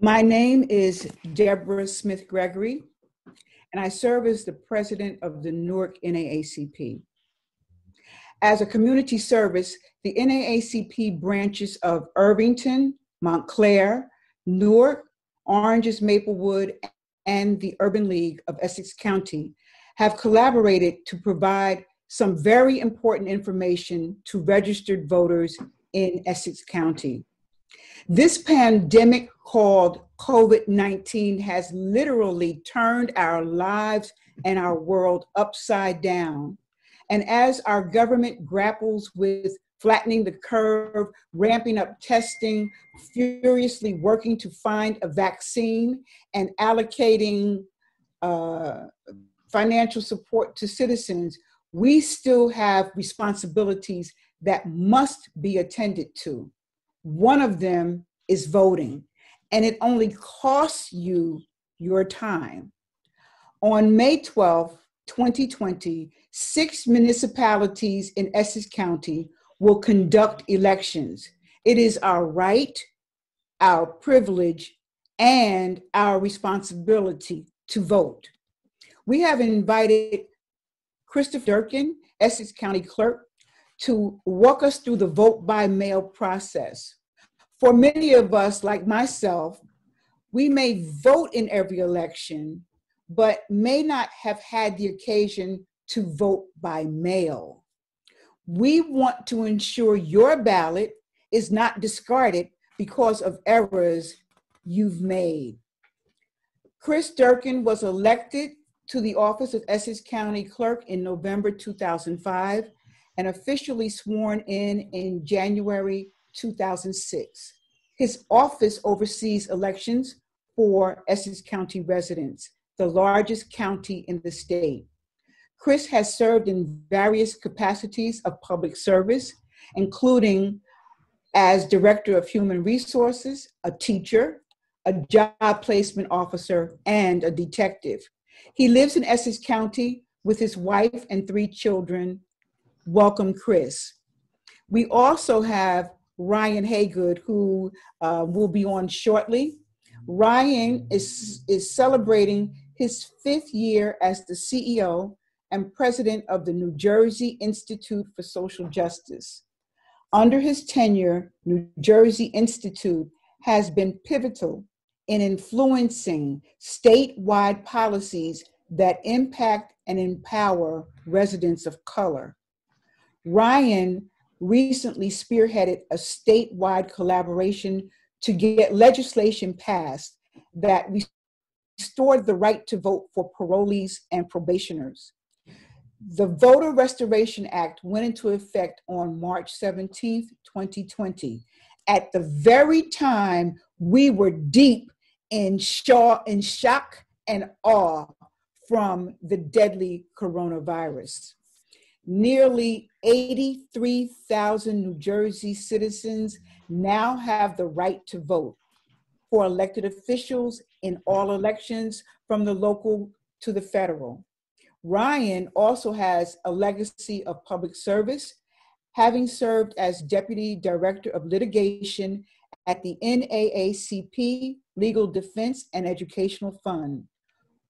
My name is Deborah Smith Gregory, and I serve as the president of the Newark NAACP. As a community service, the NAACP branches of Irvington, Montclair, Newark, Orange, Maplewood, and the Urban League of Essex County have collaborated to provide some very important information to registered voters in Essex County. This pandemic called COVID-19 has literally turned our lives and our world upside down. And as our government grapples with flattening the curve, ramping up testing, furiously working to find a vaccine, and allocating financial support to citizens, we still have responsibilities that must be attended to. One of them is voting, and it only costs you your time. On May 12th, 2020, 6 municipalities in Essex County will conduct elections. It is our right, our privilege, and our responsibility to vote. We have invited Christopher Durkin, Essex County Clerk, to walk us through the vote by mail process. For many of us, like myself, we may vote in every election, but may not have had the occasion to vote by mail. We want to ensure your ballot is not discarded because of errors you've made. Chris Durkin was elected to the office of Essex County Clerk in November 2005 and officially sworn in January 2006. His office oversees elections for Essex County residents, the largest county in the state. Chris has served in various capacities of public service, including as Director of Human Resources, a teacher, a job placement officer, and a detective. He lives in Essex County with his wife and 3 children. Welcome, Chris. We also have Ryan Haygood, who will be on shortly. Ryan is celebrating his 5th year as the CEO and president of the New Jersey Institute for Social Justice. Under his tenure, New Jersey Institute has been pivotal in influencing statewide policies that impact and empower residents of color. Ryan recently spearheaded a statewide collaboration to get legislation passed that restored the right to vote for parolees and probationers. The Voter Restoration Act went into effect on March 17th, 2020, at the very time we were deep in shock and awe from the deadly coronavirus. Nearly 83,000 New Jersey citizens now have the right to vote for elected officials in all elections from the local to the federal. Ryan also has a legacy of public service, having served as Deputy Director of Litigation at the NAACP Legal Defense and Educational Fund.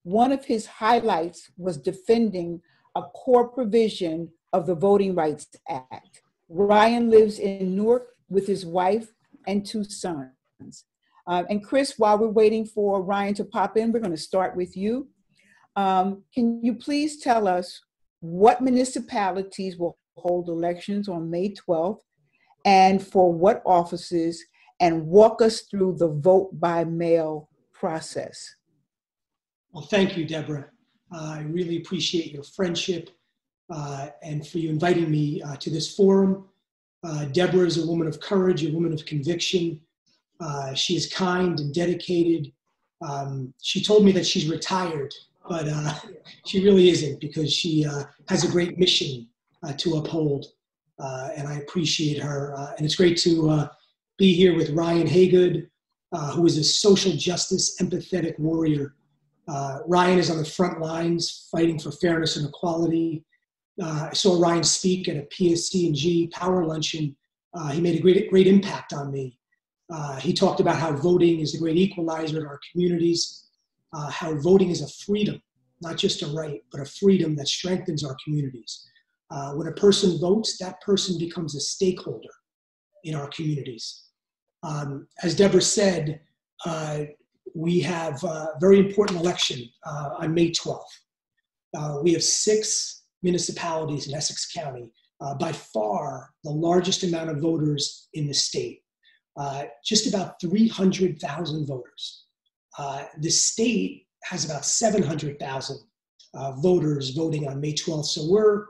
One of his highlights was defending a core provision of the Voting Rights Act. Ryan lives in Newark with his wife and 2 sons. And Chris, while we're waiting for Ryan to pop in, we're going to start with you. Can you please tell us what municipalities will hold elections on May 12th and for what offices, and walk us through the vote by mail process? Well, thank you, Deborah. I really appreciate your friendship and for you inviting me to this forum. Deborah is a woman of courage, a woman of conviction. She is kind and dedicated. She told me that she's retired, but she really isn't, because she has a great mission to uphold, and I appreciate her. And it's great to be here with Ryan Haygood, who is a social justice empathetic warrior. Ryan is on the front lines fighting for fairness and equality. I saw Ryan speak at a PSC&G power luncheon. He made a great impact on me. He talked about how voting is the great equalizer in our communities, how voting is a freedom, not just a right, but a freedom that strengthens our communities. When a person votes, that person becomes a stakeholder in our communities. As Deborah said, we have a very important election on May 12th. We have 6 municipalities in Essex County, by far the largest amount of voters in the state, just about 300,000 voters. The state has about 700,000 voters voting on May 12th, so we're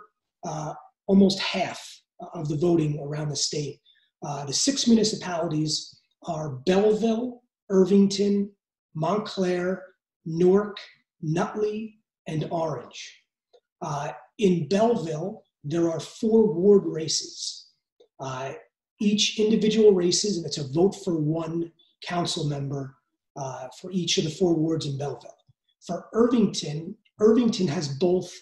almost half of the voting around the state. The 6 municipalities are Belleville, Irvington, Montclair, Newark, Nutley, and Orange. In Belleville, there are 4 ward races. Each individual races, and it's a vote for 1 council member for each of the 4 wards in Belleville. For Irvington, Irvington has both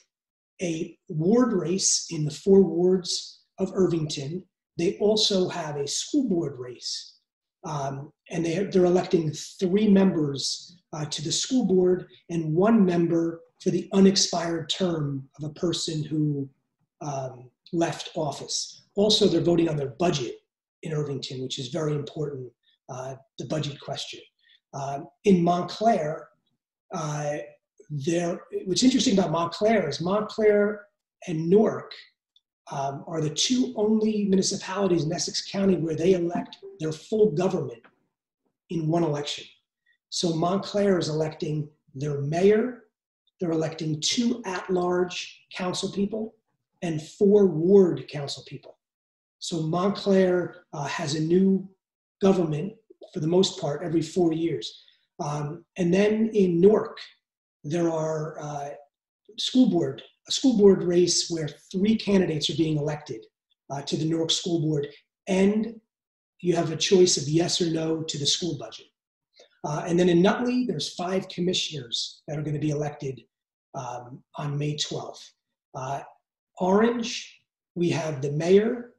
a ward race in the 4 wards of Irvington. They also have a school board race, and they're electing 3 members to the school board and 1 member for the unexpired term of a person who left office. Also, they're voting on their budget in Irvington, which is very important, the budget question. In Montclair, what's interesting about Montclair is Montclair and Newark are the 2 only municipalities in Essex County where they elect their full government in 1 election. So Montclair is electing their mayor, they're electing 2 at-large council people, and 4 ward council people. So Montclair has a new government for the most part every 4 years. And then in Newark, there are a school board race where 3 candidates are being elected to the Newark School Board, and you have a choice of yes or no to the school budget. And then in Nutley, there's 5 commissioners that are going to be elected on May 12th. Orange, we have the mayor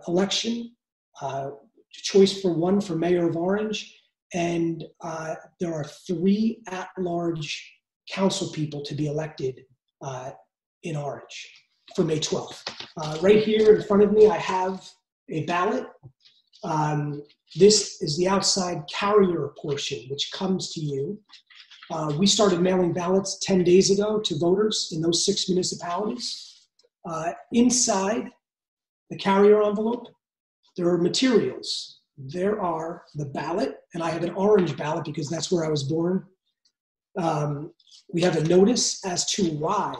election, choice for 1 for mayor of Orange, and there are 3 at-large council people to be elected in Orange for May 12th. Right here in front of me, I have a ballot. This is the outside carrier portion, which comes to you. We started mailing ballots 10 days ago to voters in those 6 municipalities. Inside the carrier envelope, there are materials. There are the ballot, and I have an orange ballot because that's where I was born. We have a notice as to why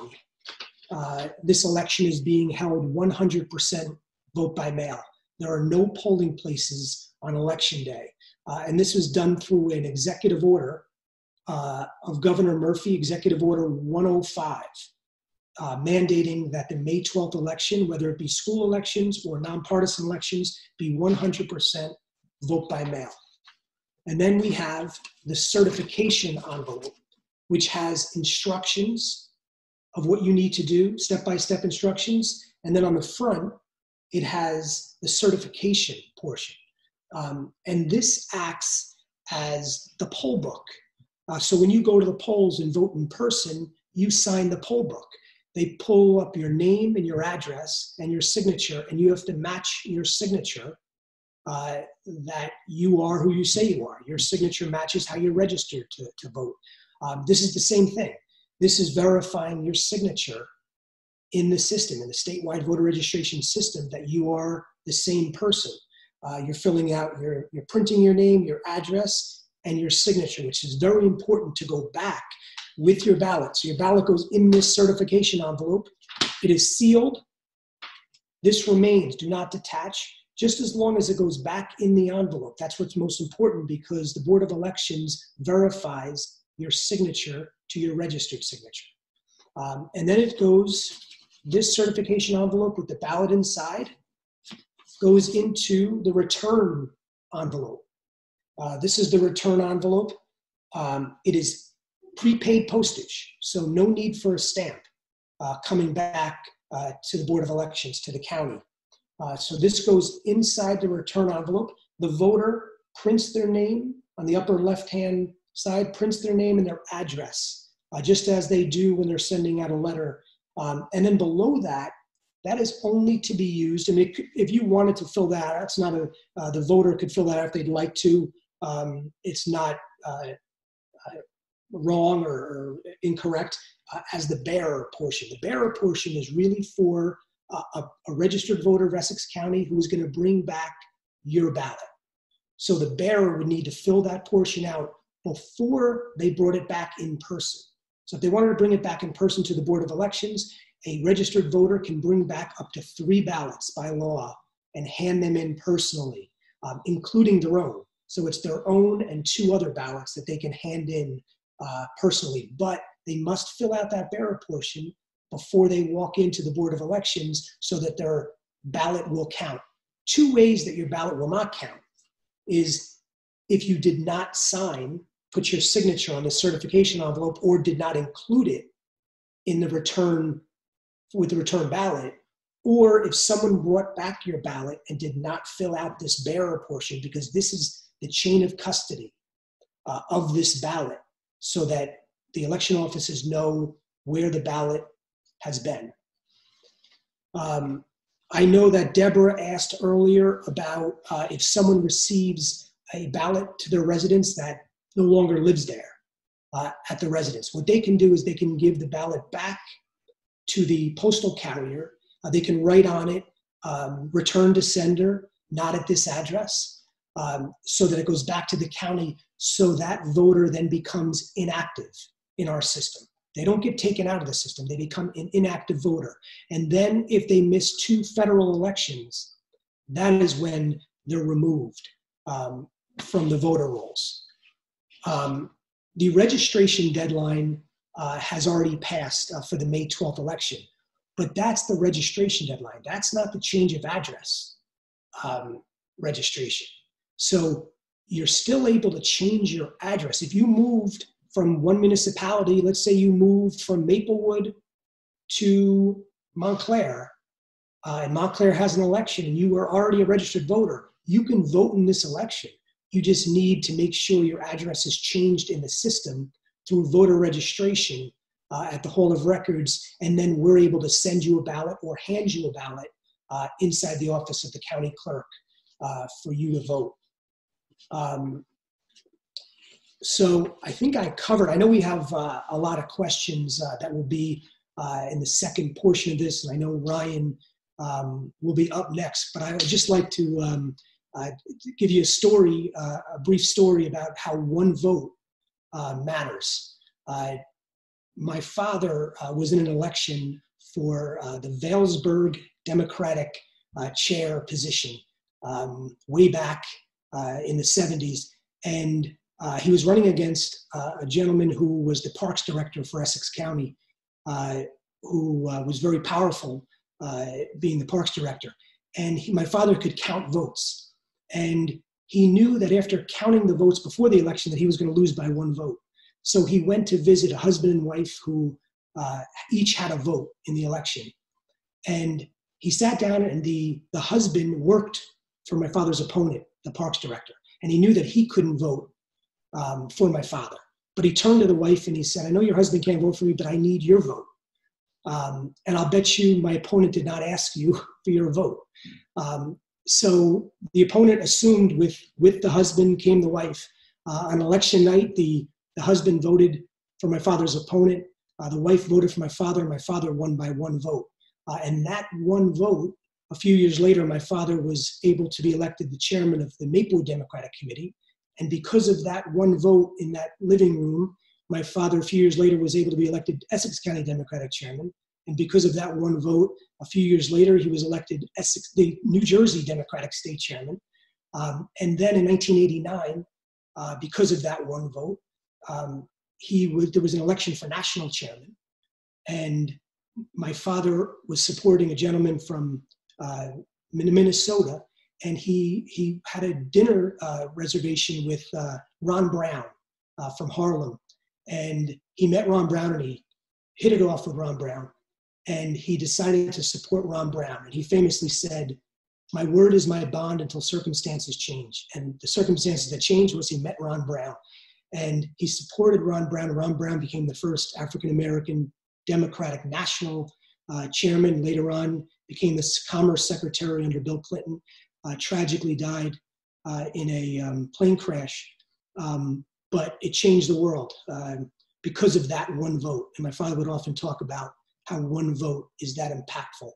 this election is being held 100% vote by mail. There are no polling places on election day. And this was done through an executive order of Governor Murphy, Executive Order 105, mandating that the May 12th election, whether it be school elections or nonpartisan elections, be 100% vote by mail. And then we have the certification envelope, which has instructions of what you need to do, step-by-step instructions. And then on the front, it has the certification portion. And this acts as the poll book. So when you go to the polls and vote in person, you sign the poll book. They pull up your name and your address and your signature, and you have to match your signature that you are who you say you are. Your signature matches how you're registered to vote. This is the same thing. This is verifying your signature in the system, in the statewide voter registration system, that you are the same person. You're filling out, you're printing your name, your address, and your signature, which is very important to go back with your ballot. So your ballot goes in this certification envelope. It is sealed. This remains, do not detach, just as long as it goes back in the envelope. That's what's most important, because the Board of Elections verifies your signature to your registered signature. And then it goes, this certification envelope with the ballot inside goes into the return envelope. This is the return envelope. It is prepaid postage, so no need for a stamp coming back to the Board of Elections, to the county. So this goes inside the return envelope. the voter prints their name on the upper left-hand side, prints their name and their address, just as they do when they're sending out a letter. And then below that, that is only to be used. I mean, if you wanted to fill that out, it's not the voter could fill that out if they'd like to. It's not wrong or incorrect as the bearer portion. The bearer portion is really for a registered voter of Essex County who is going to bring back your ballot. So the bearer would need to fill that portion out before they brought it back in person. So if they wanted to bring it back in person to the Board of Elections, a registered voter can bring back up to 3 ballots by law and hand them in personally, including their own. So it's their own and 2 other ballots that they can hand in personally, but they must fill out that bearer portion before they walk into the Board of Elections so that their ballot will count. 2 ways that your ballot will not count is if you did not sign, put your signature on the certification envelope, or did not include it in the return, with the return ballot, or if someone brought back your ballot and did not fill out this bearer portion, because this is the chain of custody of this ballot so that the election offices know where the ballot has been. I know that Deborah asked earlier about if someone receives a ballot to their residence that no longer lives there at the residence. What they can do is they can give the ballot back to the postal carrier. They can write on it, return to sender, not at this address, so that it goes back to the county, so that voter then becomes inactive in our system. They don't get taken out of the system. They become an inactive voter. And then if they miss 2 federal elections, that is when they're removed from the voter rolls. The registration deadline has already passed for the May 12th election, but that's the registration deadline. That's not the change of address registration. So you're still able to change your address. If you moved from one municipality, let's say you moved from Maplewood to Montclair, and Montclair has an election and you were already a registered voter, you can vote in this election. You just need to make sure your address is changed in the system through voter registration at the Hall of Records, and then we're able to send you a ballot or hand you a ballot inside the office of the county clerk for you to vote. So I think I covered, I know we have a lot of questions that will be in the second portion of this, and I know Ryan will be up next, but I would just like to give you a story, a brief story about how one vote matters. My father was in an election for the Valesburg Democratic chair position way back in the 70s, and he was running against a gentleman who was the parks director for Essex County, who was very powerful being the parks director. And my father could count votes. And he knew that after counting the votes before the election that he was going to lose by 1 vote. So he went to visit a husband and wife who each had a vote in the election. And he sat down, and the husband worked for my father's opponent, the parks director. And he knew that he couldn't vote for my father. But he turned to the wife and he said, I know your husband can't vote for me, but I need your vote. And I'll bet you my opponent did not ask you for your vote. So the opponent assumed with the husband came the wife. On election night, the husband voted for my father's opponent. The wife voted for my father, and my father won by 1 vote. And that 1 vote, a few years later, my father was able to be elected the chairman of the Maplewood Democratic Committee. And because of that 1 vote in that living room, my father, a few years later, was able to be elected Essex County Democratic chairman. And because of that 1 vote, a few years later, he was elected the New Jersey Democratic state chairman. And then in 1989, because of that 1 vote, there was an election for national chairman. And my father was supporting a gentleman from Minnesota, and he had a dinner reservation with Ron Brown from Harlem. And he met Ron Brown, and he hit it off with Ron Brown. And he decided to support Ron Brown. And he famously said, my word is my bond until circumstances change. And the circumstances that changed was he met Ron Brown. And he supported Ron Brown. Ron Brown became the first African-American Democratic national chairman. Later on, became the Commerce Secretary under Bill Clinton. Tragically died in a plane crash. But it changed the world because of that one vote. And my father would often talk about how one vote is that impactful.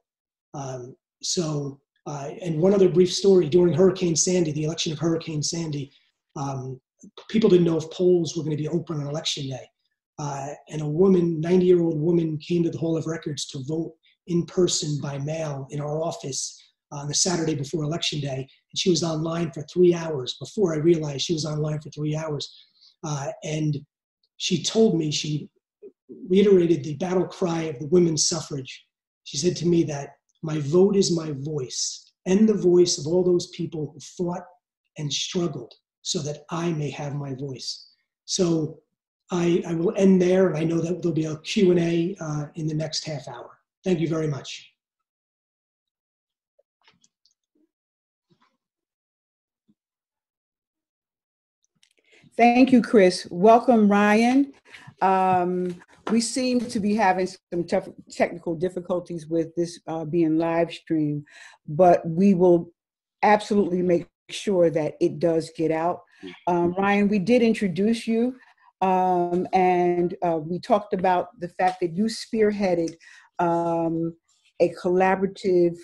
And one other brief story, during Hurricane Sandy, the election of Hurricane Sandy, people didn't know if polls were going to be open on election day. And a woman, 90-year-old woman, came to the Hall of Records to vote in person by mail in our office on the Saturday before election day. And she was online for 3 hours. Before I realized she was online for 3 hours. And she told me, she reiterated the battle cry of the women's suffrage. She said to me that my vote is my voice and the voice of all those people who fought and struggled so that I may have my voice. So I will end there, and I know that there'll be a Q&A in the next half hour. Thank you very much. Thank you, Chris. Welcome, Ryan. We seem to be having some tough technical difficulties with this being live streamed, but we will absolutely make sure that it does get out. Ryan, we did introduce you, and we talked about the fact that you spearheaded a collaborative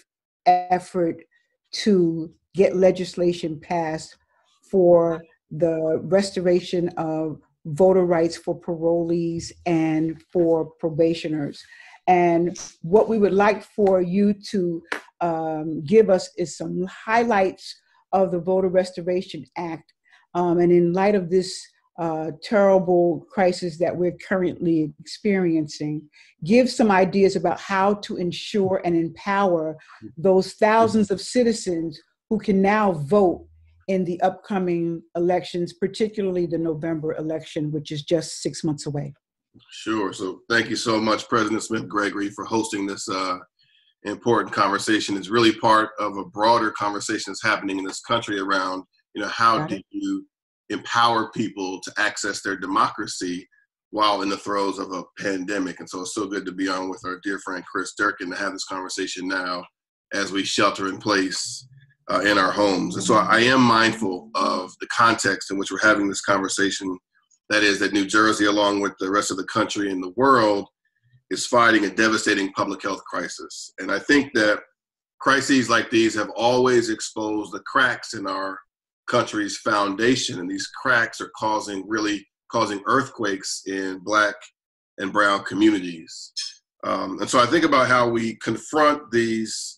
effort to get legislation passed for the restoration of voter rights for parolees and for probationers. And what we would like for you to give us is some highlights of the Voter Restoration Act. And in light of this terrible crisis that we're currently experiencing, give some ideas about how to ensure and empower those thousands of citizens who can now vote in the upcoming elections, particularly the November election, which is just 6 months away. Sure. So thank you so much, President Smith-Gregory, for hosting this important conversation. It's really part of a broader conversation that's happening in this country around, how do you empower people to access their democracy while in the throes of a pandemic? And so it's so good to be on with our dear friend Chris Durkin to have this conversation now as we shelter in place in our homes. And so I am mindful of the context in which we're having this conversation. That is that New Jersey, along with the rest of the country and the world, is fighting a devastating public health crisis. And I think that crises like these have always exposed the cracks in our country's foundation. And these cracks are causing earthquakes in Black and Brown communities. And so I think about how we confront these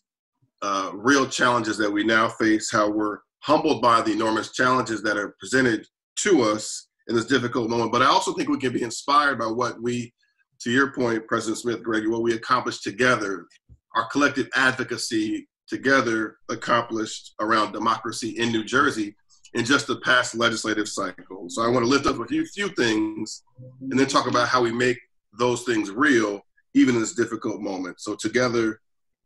real challenges that we now face, how we're humbled by the enormous challenges that are presented to us in this difficult moment. But I also think we can be inspired by what we, to your point, President Smith-Gregory, what we accomplished together, our collective advocacy together accomplished around democracy in New Jersey in just the past legislative cycle. So I want to lift up a few things and then talk about how we make those things real, even in this difficult moment. So together,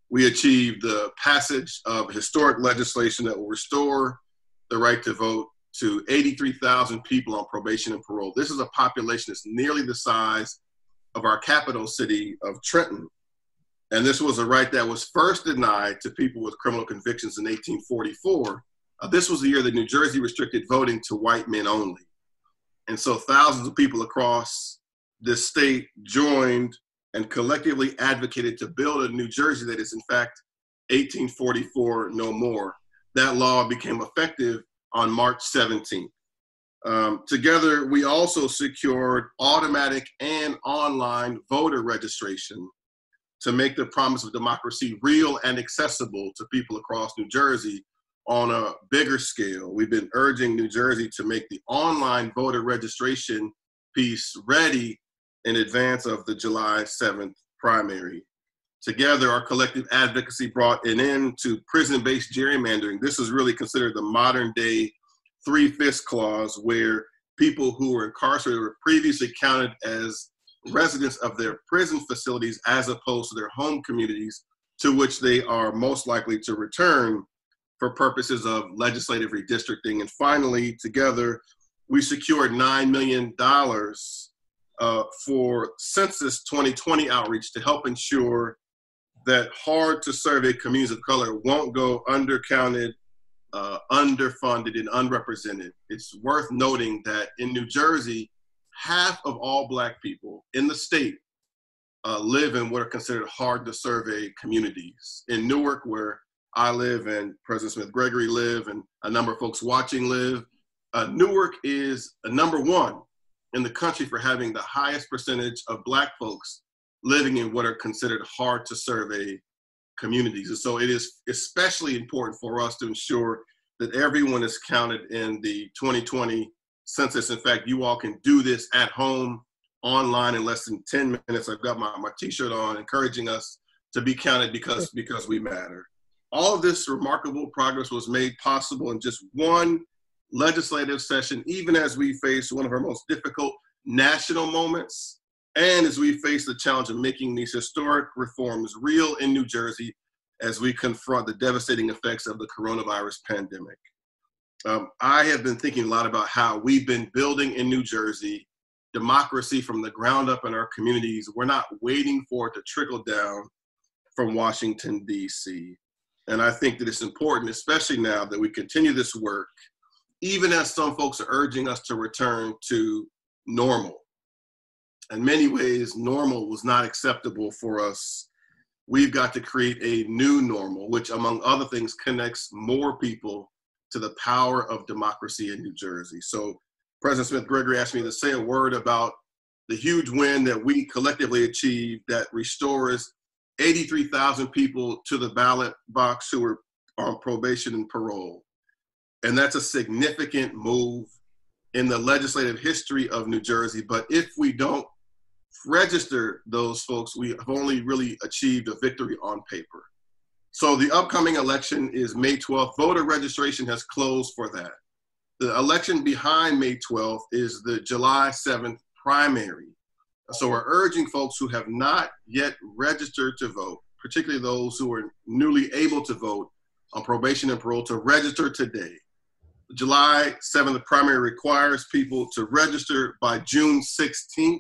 we achieved the passage of historic legislation that will restore the right to vote to 83,000 people on probation and parole. This is a population that's nearly the size of our capital city of Trenton. And this was a right that was first denied to people with criminal convictions in 1844. This was the year that New Jersey restricted voting to white men only. And so thousands of people across this state joined and collectively advocated to build a New Jersey that is in fact 1844 no more. That law became effective on March 17th. Together, we also secured automatic and online voter registration to make the promise of democracy real and accessible to people across New Jersey on a bigger scale. We've been urging New Jersey to make the online voter registration piece ready in advance of the July 7th primary. Together, our collective advocacy brought an end to prison-based gerrymandering. This is really considered the modern day 3/5 clause, where people who were incarcerated were previously counted as residents of their prison facilities as opposed to their home communities to which they are most likely to return. for purposes of legislative redistricting. And finally, together, we secured $9 million for Census 2020 outreach to help ensure that hard to survey communities of color won't go undercounted, underfunded, and unrepresented. It's worth noting that in New Jersey, half of all Black people in the state live in what are considered hard to survey communities. In Newark, where I live and President Smith Gregory live and a number of folks watching live, Newark is number one in the country for having the highest percentage of Black folks living in what are considered hard to survey communities. And so it is especially important for us to ensure that everyone is counted in the 2020 census. In fact, you all can do this at home, online in less than 10 minutes. I've got my t-shirt on encouraging us to be counted because we matter. All of this remarkable progress was made possible in just one legislative session, even as we face one of our most difficult national moments, and as we face the challenge of making these historic reforms real in New Jersey as we confront the devastating effects of the coronavirus pandemic. I have been thinking a lot about how we've been building in New Jersey democracy from the ground up in our communities. We're not waiting for it to trickle down from Washington, D.C. And I think that it's important, especially now, that we continue this work, even as some folks are urging us to return to normal. In many ways, normal was not acceptable for us. We've got to create a new normal, which, among other things, connects more people to the power of democracy in New Jersey. So President Smith Gregory asked me to say a word about the huge win that we collectively achieved that restores 83,000 people to the ballot box who were on probation and parole. And that's a significant move in the legislative history of New Jersey. But if we don't register those folks, we have only really achieved a victory on paper. So the upcoming election is May 12th. Voter registration has closed for that. The election behind May 12th is the July 7th primary. So we're urging folks who have not yet registered to vote, particularly those who are newly able to vote on probation and parole, to register today. The July 7th primary requires people to register by June 16th,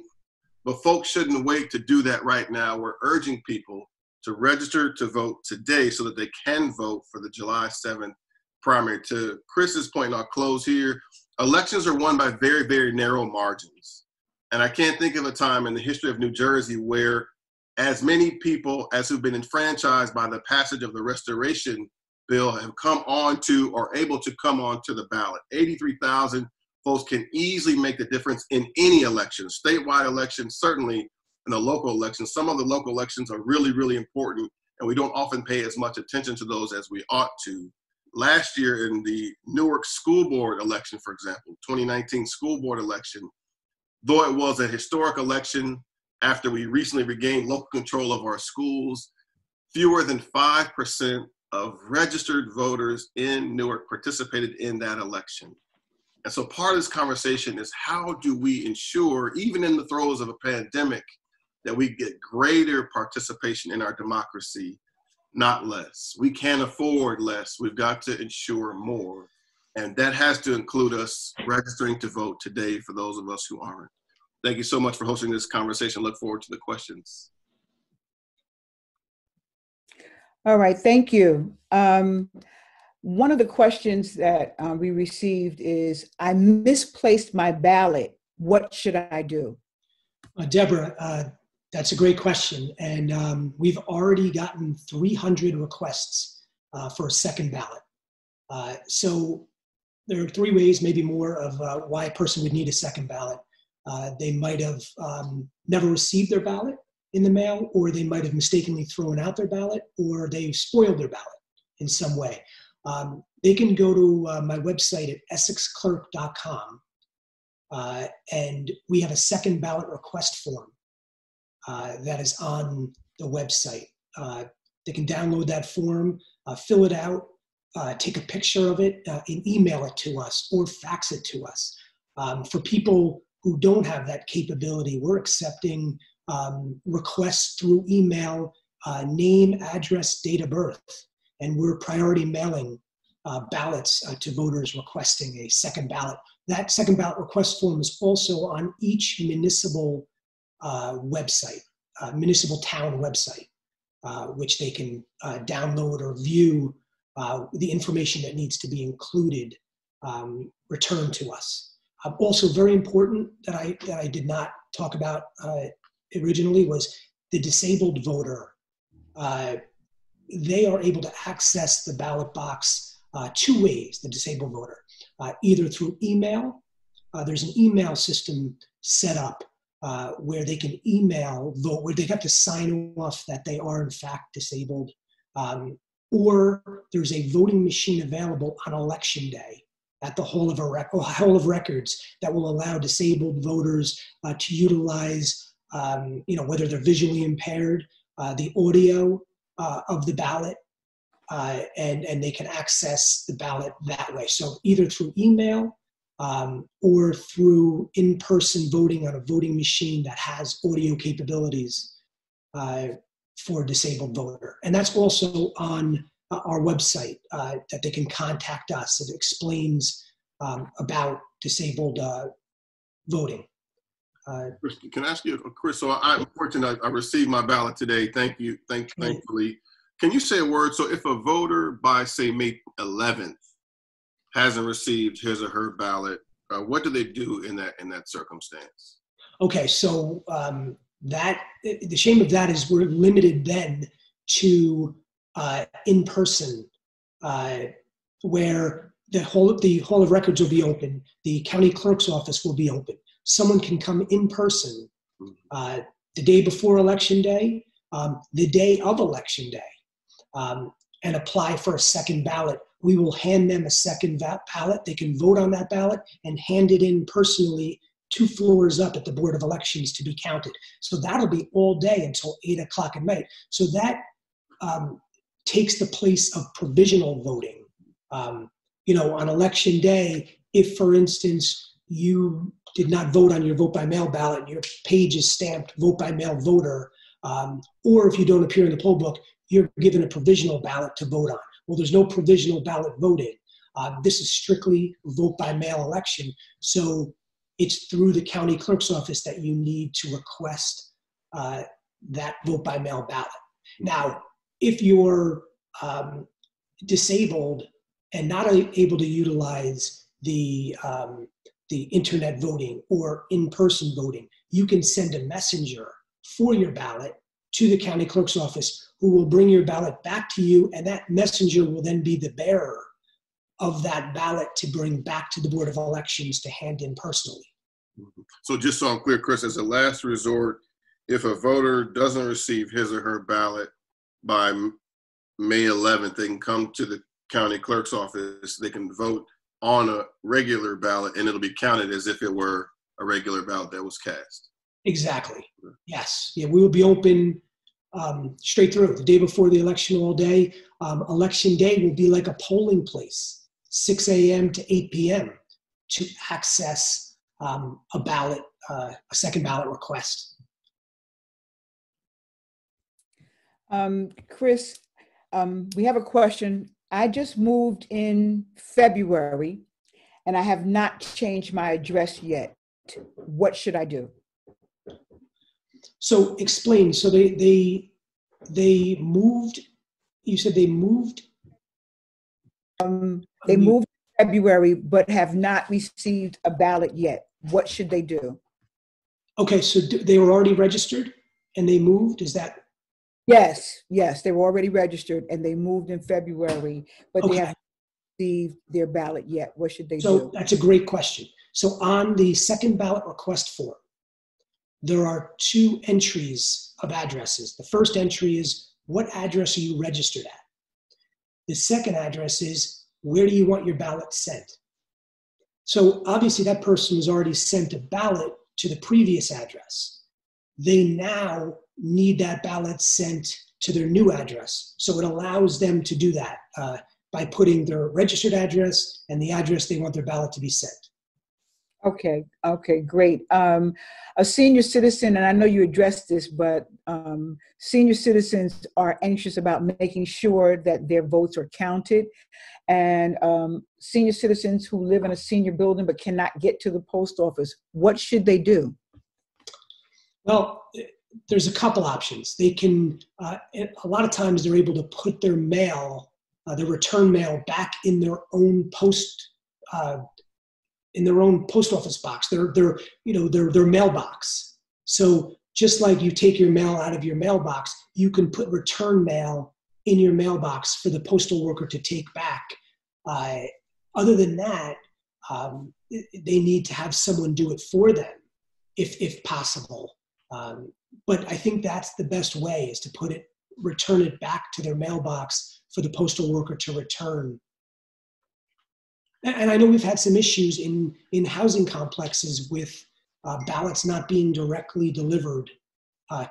but folks shouldn't wait to do that right now. We're urging people to register to vote today so that they can vote for the July 7th primary. To Chris's point, and I'll close here, elections are won by very, very narrow margins. And I can't think of a time in the history of New Jersey where as many people as who've been enfranchised by the passage of the Restoration Bill have come on to or able to come on to the ballot. 83,000 folks can easily make the difference in any election, statewide elections, certainly in the local elections. Some of the local elections are really, really important, and we don't often pay as much attention to those as we ought to. Last year in the Newark school board election, for example, 2019 school board election, though it was a historic election after we recently regained local control of our schools, fewer than 5% of registered voters in Newark participated in that election. And so part of this conversation is how do we ensure, even in the throes of a pandemic, that we get greater participation in our democracy, not less. We can't afford less. We've got to ensure more. And that has to include us registering to vote today for those of us who aren't. Thank you so much for hosting this conversation. Look forward to the questions. All right, thank you. One of the questions that we received is, I misplaced my ballot. What should I do? Deborah, that's a great question. And we've already gotten 300 requests for a second ballot. So there are three ways, maybe more, of why a person would need a second ballot. They might have never received their ballot in the mail, or they might have mistakenly thrown out their ballot, or they spoiled their ballot in some way. They can go to my website at essexclerk.com, and we have a second ballot request form that is on the website. They can download that form, fill it out, take a picture of it, and email it to us or fax it to us. For people who don't have that capability, we're accepting requests through email, name, address, date of birth, and we're priority mailing ballots to voters requesting a second ballot. That second ballot request form is also on each municipal website, municipal town website, which they can download or view the information that needs to be included, returned to us. Also very important that I did not talk about originally was the disabled voter. They are able to access the ballot box two ways, the disabled voter, either through email. There's an email system set up where they can email vote, where they have to sign off that they are in fact disabled, or there's a voting machine available on election day at the Hall of Records that will allow disabled voters to utilize, whether they're visually impaired, the audio of the ballot, and they can access the ballot that way. So either through email or through in-person voting on a voting machine that has audio capabilities for a disabled voter. And that's also on our website that they can contact us. It explains about disabled voting. Can I ask you, Chris? So I'm fortunate I received my ballot today. Thank you. Thankfully. Can you say a word? So if a voter by, say, May 11th hasn't received his or her ballot, what do they do in that circumstance? Okay, so the shame of that is we're limited then to in-person, where the Hall of Records will be open, the county clerk's office will be open. Someone can come in person the day before Election Day, the day of Election Day, and apply for a second ballot. We will hand them a second ballot. They can vote on that ballot and hand it in personally 2 floors up at the Board of Elections to be counted. So that'll be all day until 8 o'clock at night. So that takes the place of provisional voting. On Election Day, if, for instance, you did not vote on your vote by mail ballot, and your page is stamped vote by mail voter, or if you don't appear in the poll book, you're given a provisional ballot to vote on. Well, there's no provisional ballot voting. This is strictly vote by mail election. So it's through the county clerk's office that you need to request that vote by mail ballot. Now, if you're disabled and not able to utilize the internet voting or in-person voting, you can send a messenger for your ballot to the county clerk's office, who will bring your ballot back to you, and that messenger will then be the bearer of that ballot to bring back to the Board of Elections to hand in personally. So just so I'm clear, Chris, as a last resort, if a voter doesn't receive his or her ballot by May 11th, they can come to the county clerk's office, they can vote on a regular ballot, and it'll be counted as if it were a regular ballot that was cast. Exactly. Yes. Yeah, we will be open straight through the day before the election all day. Election day will be like a polling place, 6 a.m. to 8 p.m. to access a ballot, a second ballot request. Chris, we have a question. I just moved in February and I have not changed my address yet. What should I do? So explain. So they moved. You said they moved. They moved in February, but have not received a ballot yet. What should they do? Okay, so they were already registered and they moved. Is that? Yes, they were already registered and they moved in February, but they haven't received their ballot yet. What should they do? So that's a great question. So on the second ballot request form, there are 2 entries of addresses. The first entry is, what address are you registered at? The second address is, where do you want your ballot sent? So obviously that person has already sent a ballot to the previous address. They now need that ballot sent to their new address. So it allows them to do that by putting their registered address and the address they want their ballot to be sent. Okay, okay, great. A senior citizen, and I know you addressed this, but senior citizens are anxious about making sure that their votes are counted. And senior citizens who live in a senior building but cannot get to the post office, what should they do? Well, there's a couple options. They can, a lot of times they're able to put their mail, their return mail back in their own post office box, their mailbox. So just like you take your mail out of your mailbox, you can put return mail in your mailbox for the postal worker to take back. Other than that, they need to have someone do it for them, if possible. But I think that's the best way, is to return it back to their mailbox for the postal worker to return. And I know we've had some issues in housing complexes with ballots not being directly delivered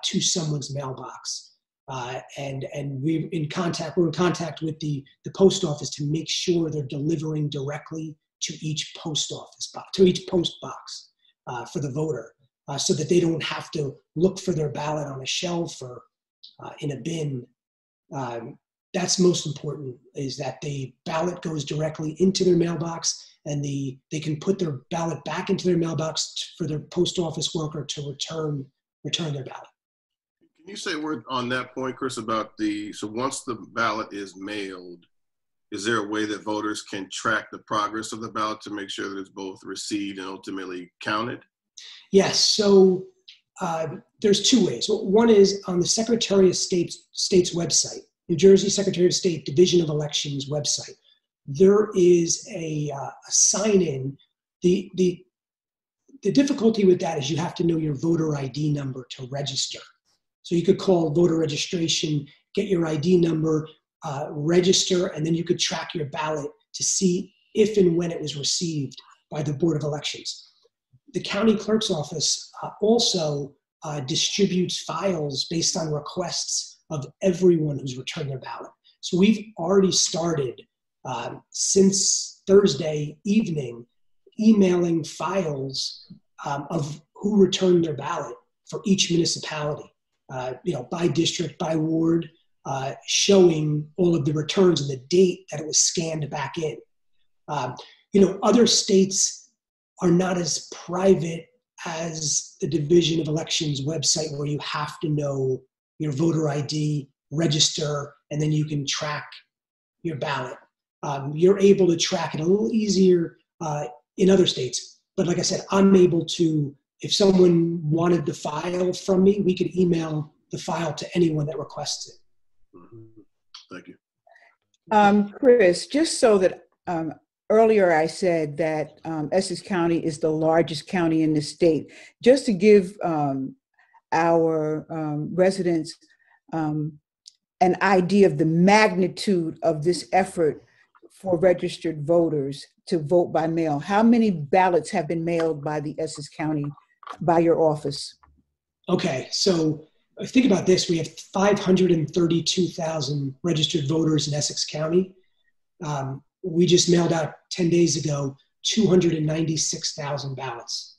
to someone's mailbox. And we're in contact with the post office to make sure they're delivering directly to each post office box, to each post box for the voter, so that they don't have to look for their ballot on a shelf or in a bin. That's most important, is that the ballot goes directly into their mailbox, and they can put their ballot back into their mailbox for their post office worker to return their ballot. Can you say a word on that point, Chris, about so once the ballot is mailed, is there a way that voters can track the progress of the ballot to make sure that it's both received and ultimately counted? Yes, so there's two ways. One is on the Secretary of State's website, New Jersey Secretary of State Division of Elections website. There is a sign-in. The difficulty with that is you have to know your voter ID number to register. So you could call voter registration, get your ID number, register, and then you could track your ballot to see if and when it was received by the Board of Elections. The county clerk's office also distributes files based on requests of everyone who's returned their ballot. So we've already started since Thursday evening emailing files of who returned their ballot for each municipality, by district, by ward, showing all of the returns and the date that it was scanned back in. Other states are not as private as the Division of Elections website, where you have to know your voter ID, register, and then you can track your ballot. You're able to track it a little easier in other states. But like I said, I'm able to, if someone wanted the file from me, we could email the file to anyone that requests it. Mm-hmm. Thank you. Chris, just so that earlier I said that Essex County is the largest county in the state. Just to give our residents an idea of the magnitude of this effort for registered voters to vote by mail, how many ballots have been mailed by the Essex County, by your office? Okay, so think about this. We have 532,000 registered voters in Essex County. We just mailed out 10 days ago 296,000 ballots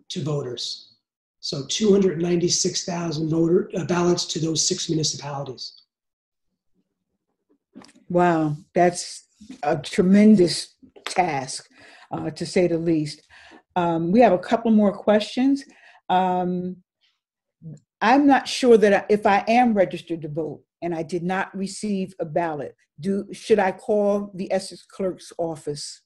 to voters. So 296,000 ballots to those 6 municipalities. Wow, that's a tremendous task, to say the least. We have a couple more questions. I'm not sure that if I am registered to vote and I did not receive a ballot, should I call the Essex Clerk's office?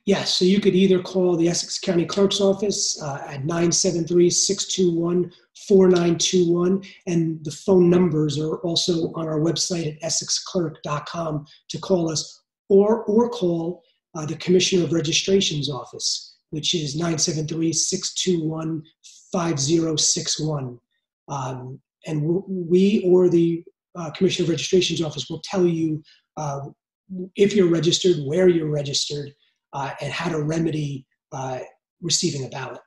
Yes, so you could either call the Essex County Clerk's office at 973-621-4921, and the phone numbers are also on our website at essexclerk.com to call us, or call the Commissioner of Registration's office, which is 973-621-5061. And we or the Commissioner of Registration's office will tell you if you're registered, where you're registered, and how to remedy receiving a ballot.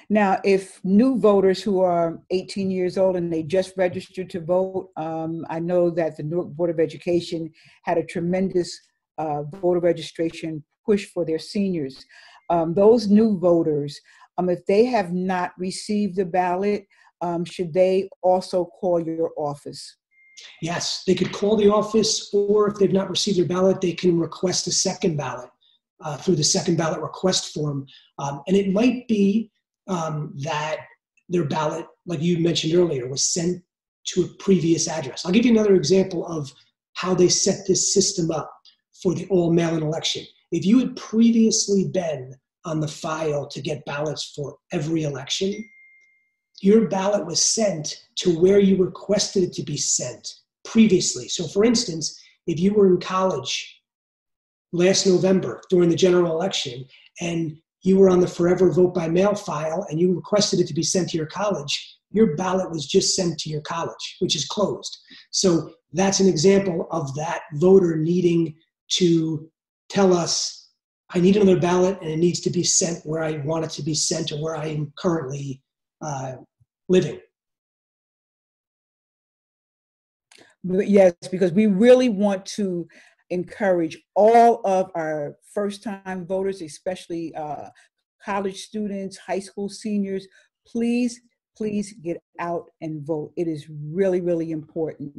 Now, if new voters who are 18 years old and they just registered to vote, I know that the Newark Board of Education had a tremendous voter registration push for their seniors. those new voters, if they have not received the ballot, should they also call your office? Yes, they could call the office, or if they've not received their ballot, they can request a second ballot through the second ballot request form. And it might be that their ballot, like you mentioned earlier, was sent to a previous address. I'll give you another example of how they set this system up for the all mail-in election. If you had previously been on the file to get ballots for every election, your ballot was sent to where you requested it to be sent previously. So for instance, if you were in college last November during the general election and you were on the forever vote by mail file and you requested it to be sent to your college, your ballot was just sent to your college, which is closed. So that's an example of that voter needing to tell us, I need another ballot and it needs to be sent where I want it to be sent or where I am currently living. Yes, because we really want to encourage all of our first-time voters, especially college students, high school seniors. Please get out and vote. It is really, really important.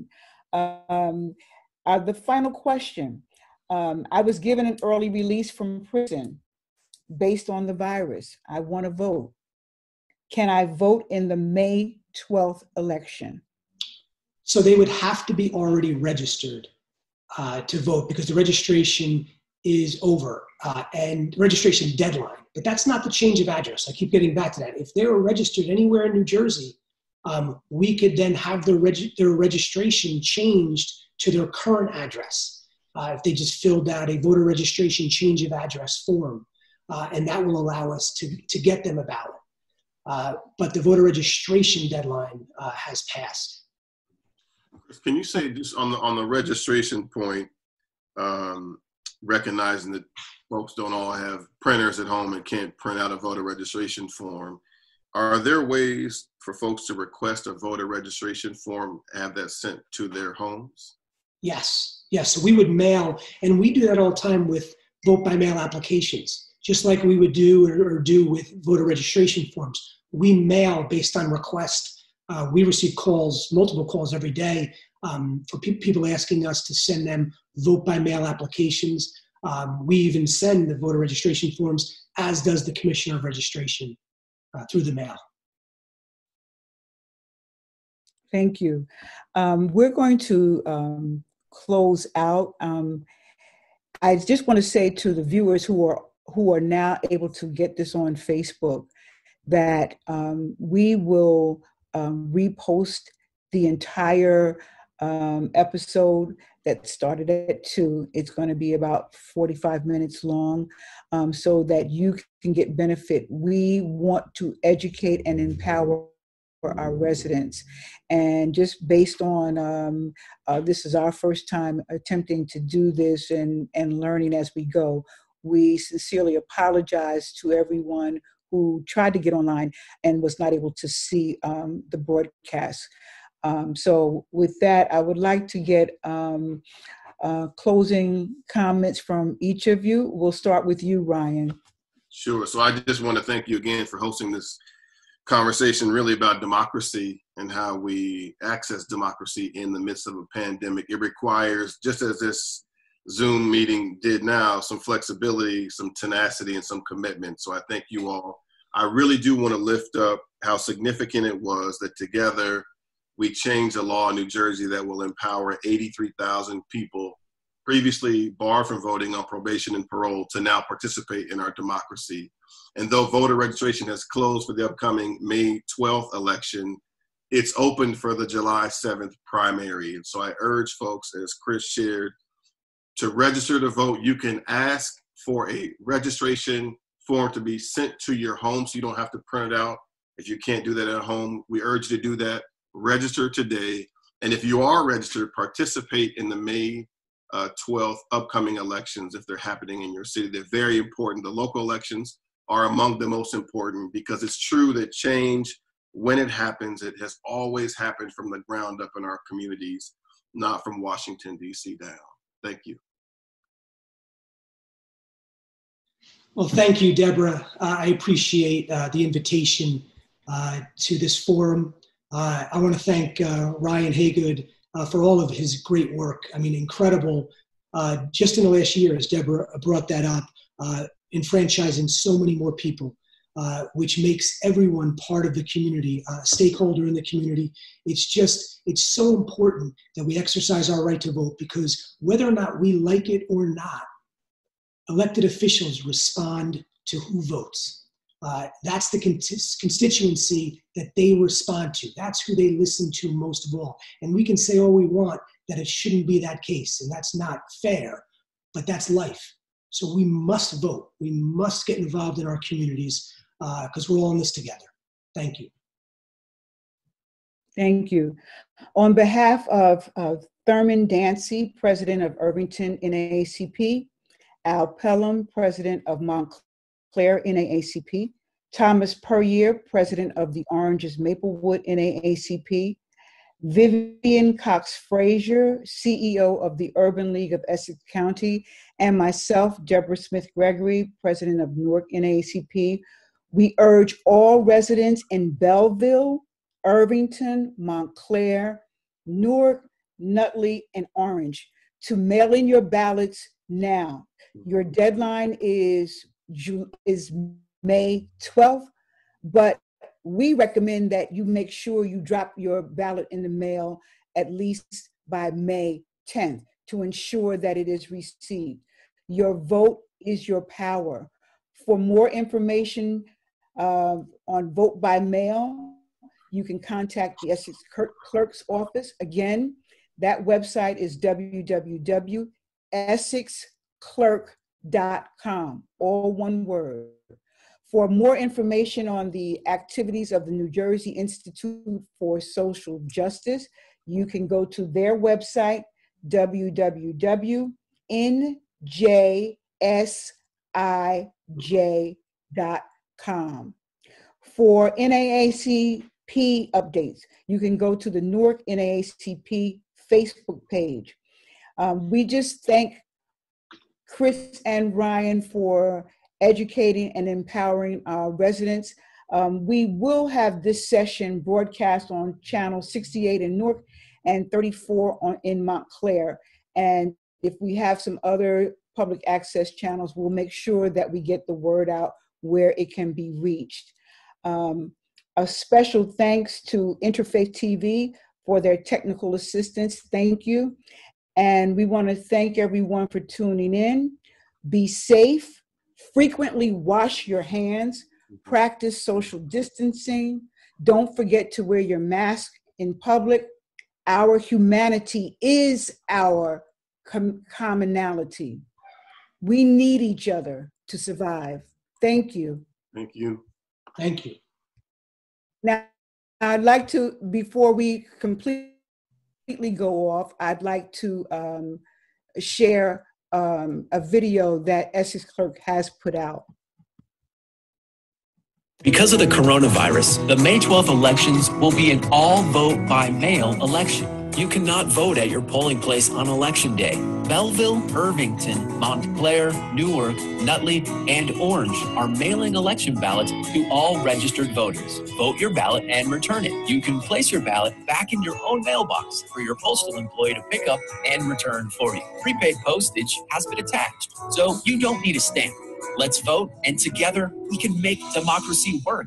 The final question. I was given an early release from prison based on the virus. I want to vote. Can I vote in the May 12th election? So they would have to be already registered to vote because the registration is over and registration deadline. But that's not the change of address. I keep getting back to that. If they were registered anywhere in New Jersey, we could then have their registration changed to their current address if they just filled out a voter registration change of address form. And that will allow us to get them a ballot. But the voter registration deadline has passed. Can you say just on the registration point, recognizing that folks don't all have printers at home and can't print out a voter registration form, are there ways for folks to request a voter registration form, have that sent to their homes? Yes. So we would mail, and we do that all the time with vote by mail applications, just like we would do or do with voter registration forms. We mail based on request. We receive multiple calls every day for people asking us to send them vote by mail applications. We even send the voter registration forms, as does the Commissioner of Registration, through the mail. Thank you. We're going to close out. I just want to say to the viewers who are now able to get this on Facebook that we will repost the entire episode that started at 2. It's going to be about 45 minutes long so that you can get benefit. We want to educate and empower our residents. And just based on, this is our first time attempting to do this and learning as we go, we sincerely apologize to everyone who tried to get online and was not able to see the broadcast. So with that, I would like to get closing comments from each of you. We'll start with you, Ryan. Sure. So I just want to thank you again for hosting this conversation really about democracy and how we access democracy in the midst of a pandemic. It requires, just as this Zoom meeting did now, some flexibility, some tenacity, and some commitment. So I thank you all. I really do want to lift up how significant it was that together we changed a law in New Jersey that will empower 83,000 people previously barred from voting on probation and parole to now participate in our democracy. And though voter registration has closed for the upcoming May 12th election, it's open for the July 7th primary. And so I urge folks, as Chris shared, to register to vote. You can ask for a registration form to be sent to your home so you don't have to print it out. If you can't do that at home, we urge you to do that. Register today. And if you are registered, participate in the May 12th upcoming elections if they're happening in your city. They're very important. The local elections are among the most important because it's true that change, when it happens, it has always happened from the ground up in our communities, not from Washington, D.C. down. Thank you. Well, thank you, Deborah. I appreciate the invitation to this forum. I want to thank Ryan Haygood for all of his great work. I mean, incredible. Just in the last year, as Deborah brought that up, enfranchising so many more people, which makes everyone part of the community, a stakeholder in the community. It's so important that we exercise our right to vote, because whether or not we like it or not, elected officials respond to who votes. That's the constituency that they respond to. That's who they listen to most of all. And we can say all we want that it shouldn't be that case, and that's not fair, but that's life. So we must vote. We must get involved in our communities because we're all in this together. Thank you. Thank you. On behalf of Thurman Dancy, President of Irvington NAACP, Al Pelham, President of Montclair NAACP, Thomas Puryear, President of the Orange's Maplewood NAACP, Vivian Cox-Frazier, CEO of the Urban League of Essex County, and myself, Deborah Smith-Gregory, President of Newark NAACP. We urge all residents in Belleville, Irvington, Montclair, Newark, Nutley, and Orange to mail in your ballots now. Your deadline is May 12th, but we recommend that you make sure you drop your ballot in the mail at least by May 10th to ensure that it is received. Your vote is your power. For more information on vote by mail, you can contact the Essex Clerk's Office. Again, that website is www.essexclerk.com, all one word. For more information on the activities of the New Jersey Institute for Social Justice, you can go to their website, www.njsij.com. For NAACP updates, you can go to the Newark NAACP Facebook page. We just thank Chris and Ryan for educating and empowering our residents. We will have this session broadcast on channel 68 in Newark and 34 in Montclair. And if we have some other public access channels, we'll make sure that we get the word out where it can be reached. A special thanks to Interfaith TV for their technical assistance. Thank you. And we want to thank everyone for tuning in. Be safe. Frequently wash your hands, practice social distancing. Don't forget to wear your mask in public. Our humanity is our commonality. We need each other to survive. Thank you. Thank you. Thank you. Now, I'd like to, before we completely go off, I'd like to share a video that Essex Clerk has put out. Because of the coronavirus, the May 12th elections will be an all-vote-by-mail election. You cannot vote at your polling place on Election Day. Belleville, Irvington, Montclair, Newark, Nutley, and Orange are mailing election ballots to all registered voters. Vote your ballot and return it. You can place your ballot back in your own mailbox for your postal employee to pick up and return for you. Prepaid postage has been attached, so you don't need a stamp. Let's vote, and together we can make democracy work.